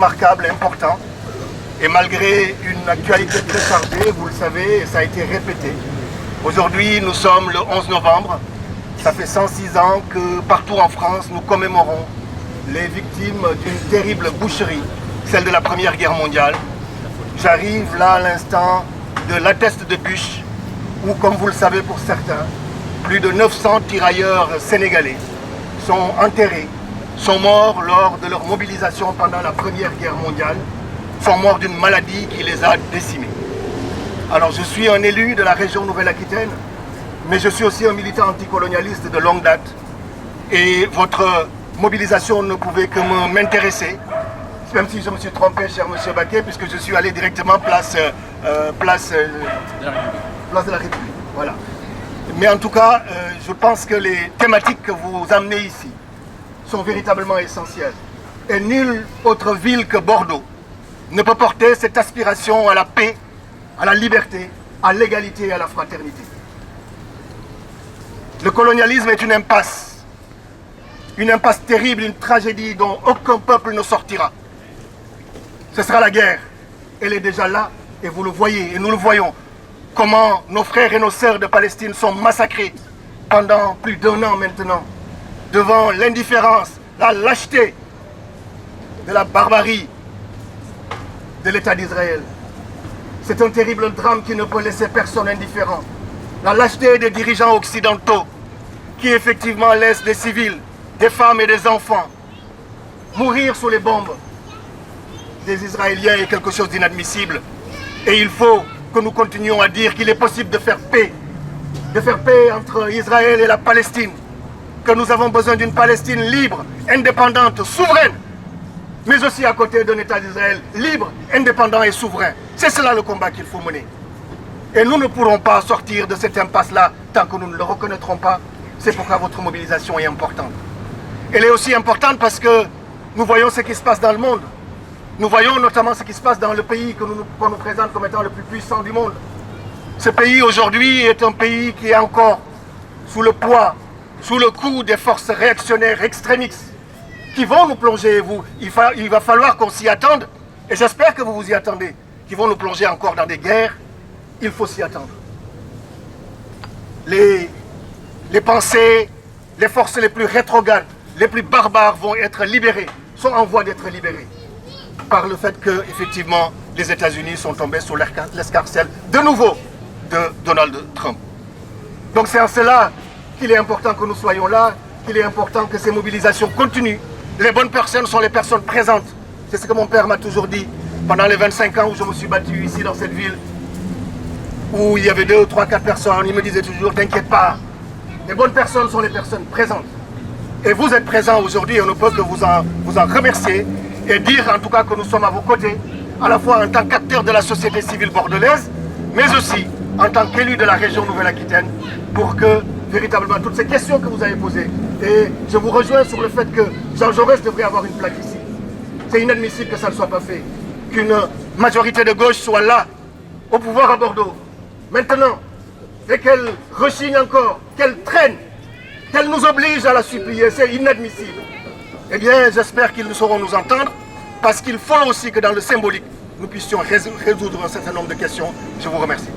Remarquable, important, et malgré une actualité très chargée, vous le savez, et ça a été répété. Aujourd'hui, nous sommes le 11 novembre, ça fait 106 ans que partout en France, nous commémorons les victimes d'une terrible boucherie, celle de la Première Guerre mondiale. J'arrive là à l'instant de l'Atteste de Buch, où, comme vous le savez pour certains, plus de 900 tirailleurs sénégalais sont enterrés, sont morts lors de leur mobilisation pendant la Première Guerre mondiale, sont morts d'une maladie qui les a décimés. Alors je suis un élu de la région Nouvelle-Aquitaine, mais je suis aussi un militant anticolonialiste de longue date. Et votre mobilisation ne pouvait que m'intéresser, même si je me suis trompé, cher monsieur Baquet, puisque je suis allé directement place de la République. Voilà. Mais en tout cas, je pense que les thématiques que vous amenez ici sont véritablement essentielles. Et nulle autre ville que Bordeaux ne peut porter cette aspiration à la paix, à la liberté, à l'égalité et à la fraternité. Le colonialisme est une impasse terrible, une tragédie dont aucun peuple ne sortira. Ce sera la guerre. Elle est déjà là et vous le voyez et nous le voyons. Comment nos frères et nos sœurs de Palestine sont massacrés pendant plus d'1 an maintenant, devant l'indifférence, la lâcheté de la barbarie de l'État d'Israël. C'est un terrible drame qui ne peut laisser personne indifférent. La lâcheté des dirigeants occidentaux qui effectivement laissent des civils, des femmes et des enfants mourir sous les bombes des Israéliens est quelque chose d'inadmissible. Et il faut que nous continuions à dire qu'il est possible de faire paix entre Israël et la Palestine, que nous avons besoin d'une Palestine libre, indépendante, souveraine, mais aussi à côté d'un État d'Israël libre, indépendant et souverain. C'est cela le combat qu'il faut mener. Et nous ne pourrons pas sortir de cette impasse-là tant que nous ne le reconnaîtrons pas. C'est pourquoi votre mobilisation est importante. Elle est aussi importante parce que nous voyons ce qui se passe dans le monde. Nous voyons notamment ce qui se passe dans le pays qu'on nous présente comme étant le plus puissant du monde. Ce pays aujourd'hui est un pays qui est encore sous le poids, sous le coup des forces réactionnaires extrémistes qui vont nous plonger. Il va falloir qu'on s'y attende, et j'espère que vous vous y attendez, qui vont nous plonger encore dans des guerres. Il faut s'y attendre. Les pensées, les forces les plus rétrogrades, les plus barbares vont être libérées, sont en voie d'être libérées, par le fait que, effectivement, les États-Unis sont tombés sous l'escarcelle, de nouveau, de Donald Trump. Donc c'est en cela qu'il est important que nous soyons là, qu'il est important que ces mobilisations continuent. Les bonnes personnes sont les personnes présentes. C'est ce que mon père m'a toujours dit pendant les 25 ans où je me suis battu ici dans cette ville, où il y avait 2, 3, 4 personnes. Il me disait toujours, t'inquiète pas, les bonnes personnes sont les personnes présentes. Et vous êtes présents aujourd'hui et on ne peut que vous en remercier et dire en tout cas que nous sommes à vos côtés, à la fois en tant qu'acteurs de la société civile bordelaise, mais aussi en tant qu'élus de la région Nouvelle-Aquitaine, pour que véritablement toutes ces questions que vous avez posées, et je vous rejoins sur le fait que Jean Jaurès devrait avoir une plaque ici. C'est inadmissible que ça ne soit pas fait, qu'une majorité de gauche soit là, au pouvoir à Bordeaux, maintenant, et qu'elle rechigne encore, qu'elle traîne, qu'elle nous oblige à la supplier, c'est inadmissible. Eh bien, j'espère qu'ils sauront nous entendre, parce qu'il faut aussi que dans le symbolique, nous puissions résoudre un certain nombre de questions. Je vous remercie.